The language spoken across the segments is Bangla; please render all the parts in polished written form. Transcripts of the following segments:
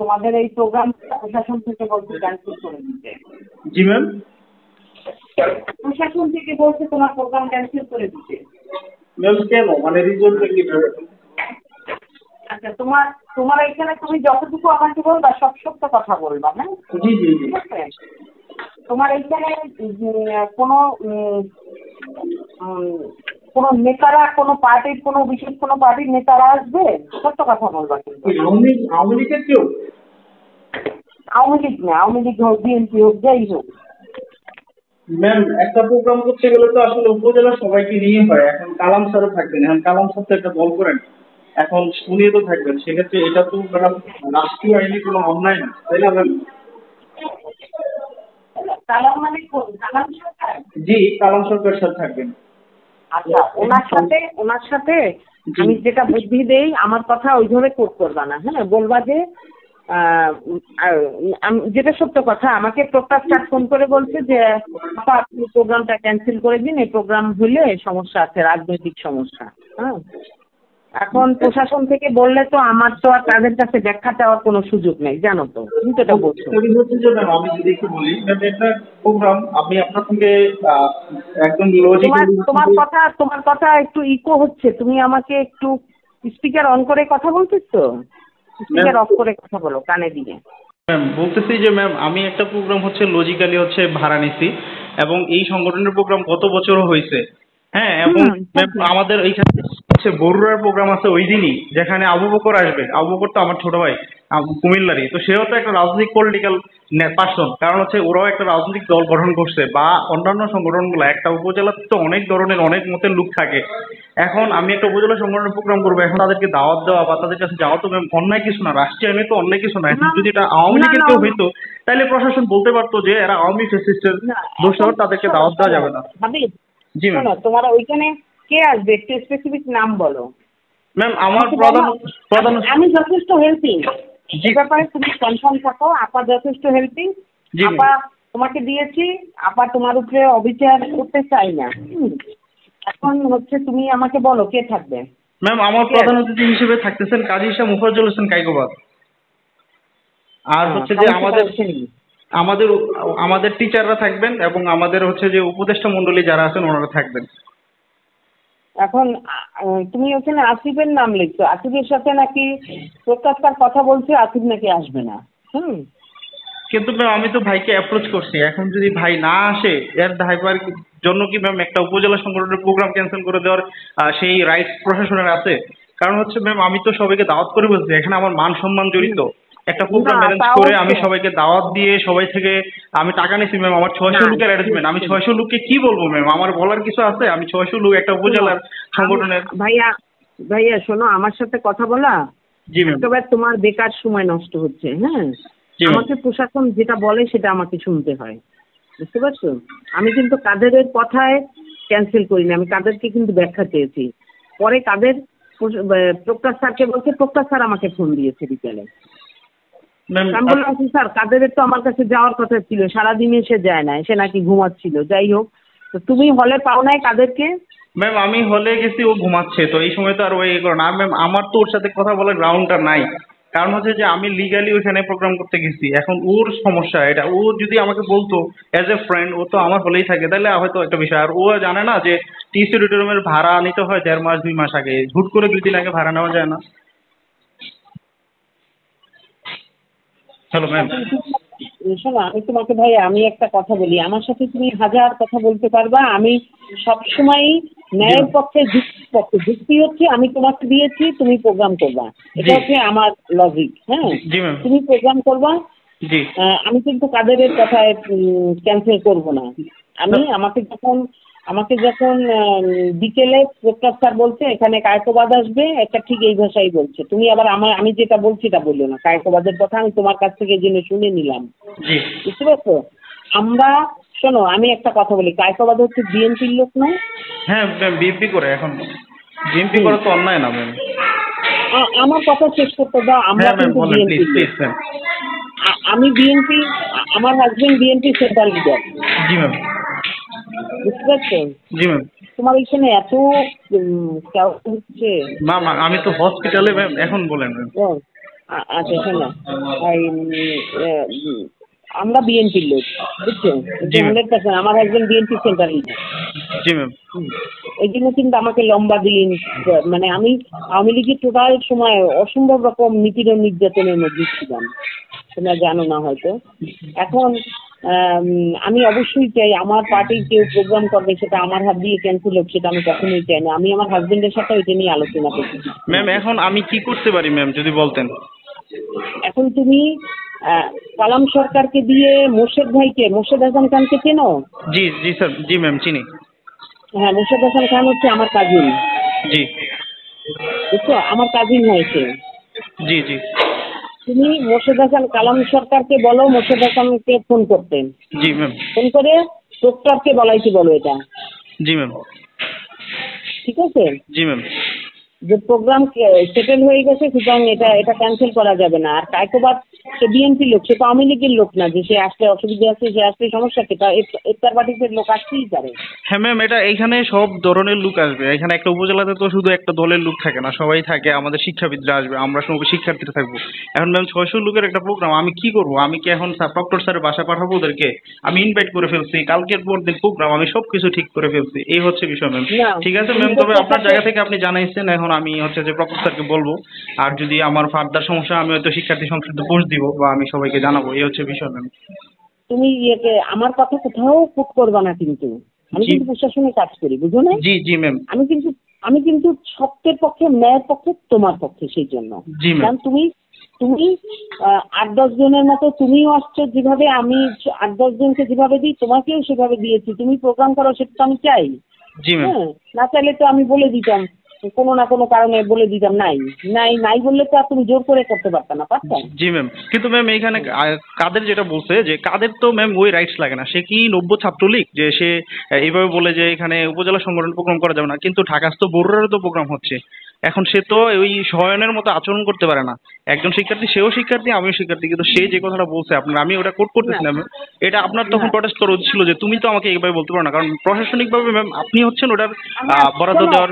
তোমাদের এই প্রোগ্রাম প্রশাসন থেকে বলছে ক্যান্সেল করে দিতে। জি ম্যাম, প্রশাসন থেকে বলছে তোমার প্রোগ্রাম ক্যান্সেল করে দিতে। ম্যাম কেন, মানে রিজনটা কি? আচ্ছা, তোমার তোমার এখানে তুমি যতটুকু আমাকে বলবা সব সত্য কথা বলবা, হ্যাঁ? জি জি জি। ঠিক আছে। তোমার এইখানে কোনো কোনো নেতারা, কোনো পার্টির, কোনো বিশেষ কোনো পার্টির নেতারা আসবে? সত্য কথা বলবা কিন্তু। আওয়ামী লীগের কেউ? আওয়ামী লীগ না, আওয়ামী লীগ হোক, বিএনপি হোক, যাই হোক। ম্যাম একটা প্রোগ্রাম করতে গেলে তো আসলে উপজেলার সবাইকে নিয়ে হয়। এখন কালাম স্যারও থাকবেন, এখন কালাম স্যার তো একটা দল করেন, এখন উনিও তো থাকবেন। সেক্ষেত্রে এটা তো ম্যাডাম রাষ্ট্রীয় আইনে কোনো অন্যায় না, তাই না ম্যাম? কালাম মানে কোন কালাম সরকার? জি, কালাম সরকার স্যার থাকবেন। আচ্ছা, ওনার সাথে আমি যেটা বুদ্ধি দেই, আমার কথা ওইভাবে কোট করবা না, হ্যাঁ? বলবা যে যেটা সত্য কথা। আমাকে প্রকাশ স্যার ফোন করে বলছে যে আপনি প্রোগ্রামটা ক্যান্সেল করে দিন, এই প্রোগ্রাম হলে সমস্যা আছে, রাজনৈতিক সমস্যা। হ্যাঁ, এখন প্রশাসন থেকে বললে তো আমার তো আর তাদের কাছে ব্যাখ্যা চাওয়ার কোনো সুযোগ নেই, জানো তো, তুমি তো এটা বলছো। হচ্ছে যে ম্যাম আমি যদি একটু বলি, ম্যাম একটা প্রোগ্রাম আমি আপনার সঙ্গে একদম তোমার কথা একটু ইকো হচ্ছে। তুমি আমাকে একটু স্পিকার অন করে কথা বলছিস তো? স্পিকার অফ করে কথা বলো কানে দিয়ে। ম্যাম বলতেছি যে ম্যাম আমি একটা প্রোগ্রাম হচ্ছে লজিক্যালি হচ্ছে ভাড়া নিছি, এবং এই সংগঠনের প্রোগ্রাম গত বছরও হয়েছে। হ্যাঁ, এবং ম্যাম আমাদের এইখানে হচ্ছে বরুড়ার প্রোগ্রাম আছে ওই দিনই, যেখানে আবু বকর আসবে। আবু বকর তো আমার ছোট ভাই, কুমিল্লারই। তো সেও তো একটা রাজনৈতিক পলিটিক্যাল পার্সন, কারণ হচ্ছে ওরাও একটা রাজনৈতিক দল গঠন করছে, বা অন্যান্য সংগঠনগুলো। একটা উপজেলাতে তো অনেক ধরনের অনেক মতের লোক থাকে। এখন আমি একটা উপজেলা সংগঠনের প্রোগ্রাম করবো, এখন তাদেরকে দাওয়াত দেওয়া বা তাদের কাছে যাওয়া তো ম্যাম অন্যায় কিছু না, রাষ্ট্রীয় আইনে তো অন্যায় কিছু না। এখন যদি এটা আওয়ামী লীগের কেউ হইতো তাহলে প্রশাসন বলতে পারতো যে এরা আওয়ামী ফ্যাসিস্টের দোষ, তাদেরকে দাওয়াত দেওয়া যাবে না। জি ম্যাম। তোমার ওইখানে কে আসবে একটু স্পেসিফিক নাম বলো। ম্যাম আমার প্রধান আমি যথেষ্ট হেল্পিং, এই ব্যাপারে তুমি কনফার্ম থাকো। আপা যথেষ্ট হেল্পিং। আপা তোমাকে দিয়েছি, আপা তোমার উপরে অবিচার করতে চাই না। এখন হচ্ছে তুমি আমাকে বলো কে থাকবে। ম্যাম আমার প্রধান অতিথি হিসেবে থাকতেছেন কাজী শাহ মুফাজ্জল হোসেন কাইকোবাদ। আর হচ্ছে যে আমাদের আমাদের টিচাররা থাকবেন, এবং আমাদের হচ্ছে যে উপদেষ্টা মণ্ডলী যারা আছেন ওনারা থাকবেন। এখন তুমি ওখানে আসিফের নাম লিখছো, আসিফের সাথে নাকি প্রকাশকার কথা বলছে, আসিফ নাকি আসবে না। কিন্তু ম্যাম আমি তো ভাইকে অ্যাপ্রোচ করছি, এখন যদি ভাই না আসে এর দায়ভার জন্য কি ম্যাম একটা উপজেলা সংগঠনের প্রোগ্রাম ক্যান্সেল করে দেওয়ার সেই রাইটস প্রশাসনের আছে? কারণ হচ্ছে ম্যাম আমি তো সবাইকে দাওয়াত করে বলছি, এখানে আমার মান সম্মান জড়িত। একটা প্রোগ্রাম ম্যানেজ করে আমি সবাইকে দাওয়াত দিয়ে সবাই থেকে আমি টাকা নিছি ম্যাম। আমার 600 লোকের অ্যারেঞ্জমেন্ট, আমি 600 লোককে কি বলবো ম্যাম? আমার বলার কিছু আছে? আমি 600 লোক একটা উপজেলার সংগঠনের। ভাইয়া শোনো, আমার সাথে কথা বলা একেবারে তোমার বেকার সময় নষ্ট হচ্ছে। হ্যাঁ, আমাকে প্রশাসন যেটা বলে সেটা আমাকে শুনতে হয়, বুঝতে পারছো? আমি কিন্তু কাদেরের কথায় ক্যান্সেল করিনি, আমি কাদেরকে কিন্তু ব্যাখ্যা চেয়েছি। পরে কাদের প্রকাশ স্যারকে বলছে, প্রকাশ স্যার আমাকে ফোন দিয়েছে বিকেলে। আমি বললাম স্যার কাদেরের তো আমার কাছে যাওয়ার কথা ছিল, সারাদিন এসে যায় না, এসে নাকি ঘুমাচ্ছিল। যাই হোক, তো তুমি হলে পাও নাই কাদেরকে? ম্যাম আমি হলে গেছি, ও ঘুমাচ্ছে, তো এই সময় তো আর ওই করো না ম্যাম। আমার তো ওর সাথে কথা বলার গ্রাউন্ডটা নাই, কারণ হচ্ছে যে আমি লিগালি ওইখানে প্রোগ্রাম করতে গেছি। এখন ওর সমস্যা এটা, ও যদি আমাকে বলতো অ্যাজ এ ফ্রেন্ড, ও তো আমার হলেই থাকে, তাহলে হয়তো একটা বিষয়। আর ও জানে না যে টিসি অডিটোরিয়ামের ভাড়া নিতে হয় 1.5 মাস 2 মাস আগে, হুট করে 2 দিন আগে ভাড়া নেওয়া যায় না। Hello ma'am. শোনো, আমি তোমাকে ভাইয়া আমি একটা কথা বলি, আমার সাথে তুমি হাজার কথা বলতে পারবা, আমি সবসময় ন্যায়ের পক্ষে, যুক্তির পক্ষে। যুক্তি হচ্ছে আমি তোমাকে দিয়েছি, তুমি প্রোগ্রাম করবা, এটা হচ্ছে আমার লজিক। হ্যাঁ, তুমি প্রোগ্রাম করবা, আমি কিন্তু কাদের কথায় ক্যান্সেল করব না। আমাকে যখন বিকেলে প্রকাশ স্যার বলছে এখানে কায়কোবাদ আসবে, একটা ঠিক এই ভাষাই বলছে। তুমি আবার আমি যেটা বলছি এটা বললো না, কায়কোবাদের কথা আমি তোমার কাছ থেকে জেনে শুনে নিলাম, বুঝতে পারছো? আমরা শোনো, আমি একটা কথা বলি, কায়কোবাদ হচ্ছে বিএনপির লোক না? হ্যাঁ বিএনপি করে, এখন বিএনপি করে তো অন্যায় না ম্যাম। আমার কথা শেষ করতে দাও। আমরা কিন্তু বিএনপি, আমি বিএনপি, আমার হাজবেন্ড বিএনপি সেন্ট্রাল লিডার। জি ম্যাম। বুঝতে পারছো? জি ম্যাম। তোমার এখানে এত হচ্ছে ম্যাম, আমি তো হসপিটালে ম্যাম। এখন বলেন ম্যাম। আচ্ছা শোনো, আমরা বিএনপির লোক, বুঝছো? 100%। আমার হাজবেন্ড বিএনপি সেন্টার লিডার। জি ম্যাম। এই জন্য কিন্তু আমাকে লম্বা দিন, মানে আমি আওয়ামী লীগের টোটাল সময় অসম্ভব রকম নিপীড়ন নির্যাতনের মধ্যে ছিলাম, তোমরা জানো না হয়তো। এখন আমি অবশ্যই চাই আমার পার্টির কেউ প্রোগ্রাম করবে, সেটা আমার হাত দিয়ে ক্যান্সেল হোক, সেটা আমি কখনোই চাই না। আমি আমার হাজবেন্ডের সাথে এটা নিয়ে আলোচনা করছি। ম্যাম এখন আমি কি করতে পারি ম্যাম যদি বলতেন? এখন তুমি কালাম সরকারকে দিয়ে মোর্শেদ হাসান খানকে চেনো? জি জি স্যার, জি ম্যাম চিনি। হ্যাঁ, মোর্শেদ হাসান খান হচ্ছে আমার কাজিন। জি। বুঝছো, আমার কাজিন হয়েছে। জি জি। তুমি মোর্শেদ হাসান, কালাম সরকারকে বলো মোর্শেদ হাসানকে ফোন করতেন। জি ম্যাম। ফোন করে ডক্টরকে বলাইতে বলো এটা। জি ম্যাম। ঠিক আছে? জি ম্যাম। যে প্রোগ্রাম সেটেল হয়ে গেছে, সুতরাং এটা ক্যান্সেল করা যাবে না। আর কায়কোবাদ সে বিএনপির লোক, সে তো আওয়ামী লীগের লোক না যে সে আসলে অসুবিধা আছে, সে আসলে সমস্যা কি? তা ইফতার পার্টিতে লোক আসতেই পারে। হ্যাঁ ম্যাম, এটা এইখানে সব ধরনের লোক আসবে। এখানে একটা উপজেলাতে তো শুধু একটা দলের লোক থাকে না, সবাই থাকে। আমাদের শিক্ষাবিদরা আসবে, আমরা সবাই শিক্ষার্থীরা থাকবো। এখন ম্যাম 600 লোকের একটা প্রোগ্রাম, আমি কি করবো? আমি কি এখন প্রক্টর স্যারের বাসায় পাঠাবো ওদেরকে? আমি ইনভাইট করে ফেলছি, কালকের পর দিন প্রোগ্রাম, আমি সবকিছু ঠিক করে ফেলছি। এই হচ্ছে বিষয় ম্যাম। ঠিক আছে ম্যাম, তবে আপনার জায়গা থেকে আপনি জানাইছেন, এখন আমি হচ্ছে যে প্রক্টর স্যারকে বলবো। আর যদি আমার ফার্দার সমস্যা, আমি হয়তো শিক্ষার্থী সংসদে পোস্ট দিব বা আমি সবাইকে জানাবো। এই হচ্ছে বিষয় ম্যাম। তুমি আমার কথা কোথাও পুট করবা না কিন্তু। আমি কিন্তু প্রশাসনে কাজ করি, বুঝো না? জি জি ম্যাম। আমি কিন্তু সত্যের পক্ষে, ন্যায়ের পক্ষে, তোমার পক্ষে। সেই জন্য কারণ তুমি 8-10 জনের মতো তুমিও আসছো, যেভাবে আমি 8-10 জনকে যেভাবে দিই তোমাকেও সেভাবে দিয়েছি। তুমি প্রোগ্রাম করো, সেটা তো আমি চাই। হ্যাঁ, না চাইলে তো আমি বলে দিতাম, কোনো না কোনো কারণে বলে দিতাম নাই নাই নাই বললে তো আর তুমি জোর করে করতে পারতা না, পারতাম? জি ম্যাম। কিন্তু ম্যাম এইখানে কাদের যেটা বলছে যে কাদের তো ম্যাম ওই রাইটস লাগে না। সে কি নব্য ছাত্রলীগ যে সে এইভাবে বলে যে এখানে উপজেলা সংগঠন প্রোগ্রাম করা যাবে না? কিন্তু ঢাকাস্থ বড়ুয়ারও তো প্রোগ্রাম হচ্ছে। এখন সে তো ওই শয়নের মতো আচরণ করতে পারে না। একজন শিক্ষার্থী, সেও শিক্ষার্থী, আমিও শিক্ষার্থী, কিন্তু সে যে কথাটা বলছে আপনার, আমি ওটা কোট করতেছি না ম্যাম। এটা আপনার তখন প্রটেস্ট করা উচিত ছিল যে তুমি তো আমাকে এইভাবে বলতে পারো না, কারণ প্রশাসনিকভাবে ম্যাম আপনি হচ্ছেন ওটার বরাদ্দ দেওয়ার।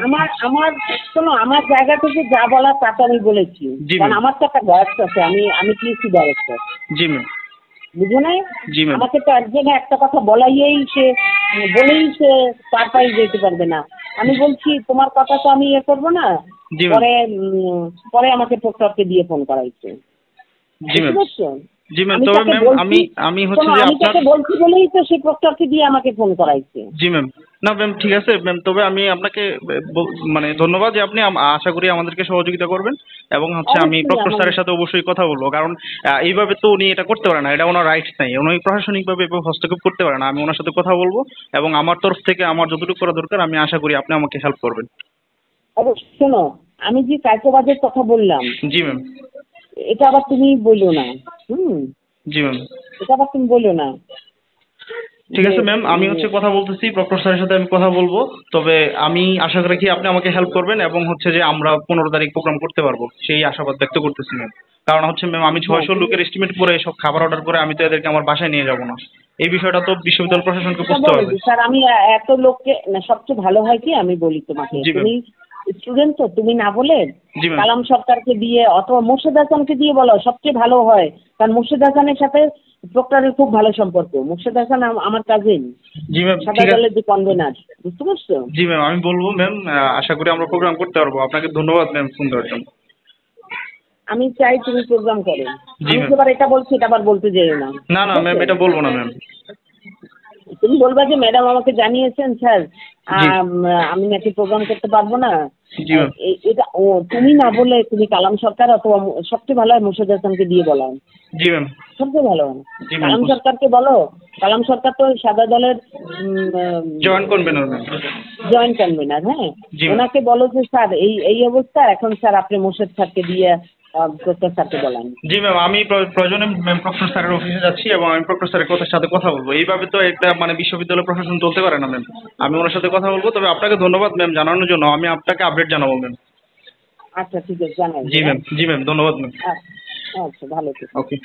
আমার জায়গা থেকে যা বলার তা তো আমি বলেছি, কারণ আমার তো একটা ভয়েস আছে। আমি পিএসসি ডাইরেক্টর। জি ম্যাম। বুঝো নাই? জি ম্যাম। আমাকে তো একজনে একটা কথা বলেই সে পার পাই যেতে পারবে না। আমি বলছি তোমার কথা তো আমি করবো না। পরে আমাকে প্রক্টরকে দিয়ে ফোন করাইছে। জি ম্যাম। জি ম্যাম। আমি তবে ম্যাম আমি হচ্ছে যে আপনাকে বলছি বলেই তো সেই প্রক্টরকে দিয়ে আমাকে ফোন করাইছে। জি ম্যাম। না ম্যাম, ঠিক আছে ম্যাম, তবে আমি আপনাকে মানে ধন্যবাদ যে আপনি আশা করি আমাদেরকে সহযোগিতা করবেন। এবং হচ্ছে আমি প্রক্টর স্যারের সাথে অবশ্যই কথা বলবো, কারণ এইভাবে তো উনি এটা করতে পারে না, এটা ওনার রাইটস নাই। উনি প্রশাসনিকভাবে হস্তক্ষেপ করতে পারে না। আমি ওনার সাথে কথা বলবো এবং আমার তরফ থেকে আমার যতটুকু করা দরকার আমি আশা করি আপনি আমাকে হেল্প করবেন। অবশ্যই। শোনো, আমি যে কায়কোবাদের কথা বললাম, জি ম্যাম, এটা আবার তুমি বললো না। জি ম্যাম, এটা আবার তুমি বললো না। ঠিক আছে ম্যাম, আমি হচ্ছে কথা বলতেছি, প্রক্টর স্যারের সাথে আমি কথা বলবো। তবে আমি আশা রাখি আপনি আমাকে হেল্প করবেন এবং হচ্ছে যে আমরা 15 তারিখ প্রোগ্রাম করতে পারবো, সেই আশাবাদ ব্যক্ত করতেছি ম্যাম। কারণ হচ্ছে ম্যাম আমি 600 লোকের এস্টিমেট করে সব খাবার অর্ডার করে আমি তো এদেরকে আমার বাসায় নিয়ে যাবো না। এই বিষয়টা তো বিশ্ববিদ্যালয় প্রশাসনকে বুঝতে হবে। স্যার, আমি এত লোককে সবচেয়ে ভালো হয় কি, আমি বলি তোমাকে, তুমি স্টুডেন্ট তো, তুমি না বলে কালাম সরকারকে দিয়ে অথবা মোর্শেদ হাসানকে দিয়ে বলো, সবচেয়ে ভালো হয়। কারণ মোর্শেদ হাসানের সাথে প্রক্টরের খুব ভালো সম্পর্ক। মোর্শেদ হাসান আমার কাজিন। জি ম্যাম, সাদা দলের যে কনভেনার, বুঝতে পারছো? জি ম্যাম, আমি বলবো ম্যাম, আশা করি আমরা প্রোগ্রাম করতে পারবো। আপনাকে ধন্যবাদ ম্যাম ফোন দেওয়ার জন্য। আমি চাই তুমি প্রোগ্রাম করো। আমি এবার এটা বলছি, এটা আবার বলতে যেও না। না না ম্যাম, এটা বলবো না ম্যাম। তুমি বলবা যে ম্যাডাম আমাকে জানিয়েছেন স্যার আমি নাকি প্রোগ্রাম করতে পারবো না। এটা তুমি না বলে তুমি কালাম সরকার অথবা সবচেয়ে ভালো হয় মোর্শেদ হাসানকে দিয়ে বলা। জি ম্যাম, সবচেয়ে ভালো হয় কালাম সরকারকে বলো। কালাম সরকার তো সাদা দলের জয়েন্ট কনভেনর। হ্যাঁ, ওনাকে বলো যে স্যার এই অবস্থা, এখন স্যার আপনি মোর্শেদ স্যারকে দিয়ে প্রক্টর স্যারকে বলেন। জি ম্যাম, আমি প্রয়োজনে প্রক্টর স্যারের অফিসে যাচ্ছি এবং আমি প্রক্টর স্যারের সাথে কথা বলবো। এইভাবে তো একটা মানে বিশ্ববিদ্যালয় প্রশাসন চলতে পারে না ম্যাম। আমি ওনার সাথে কথা বলবো। তবে আপনাকে ধন্যবাদ ম্যাম জানানোর জন্য। আমি আপনাকে আপডেট জানাবো ম্যাম। আচ্ছা, ঠিক আছে, জানাই। জি ম্যাম, জি ম্যাম, ধন্যবাদ ম্যাম। আচ্ছা, ভালো থেকো। ওকে।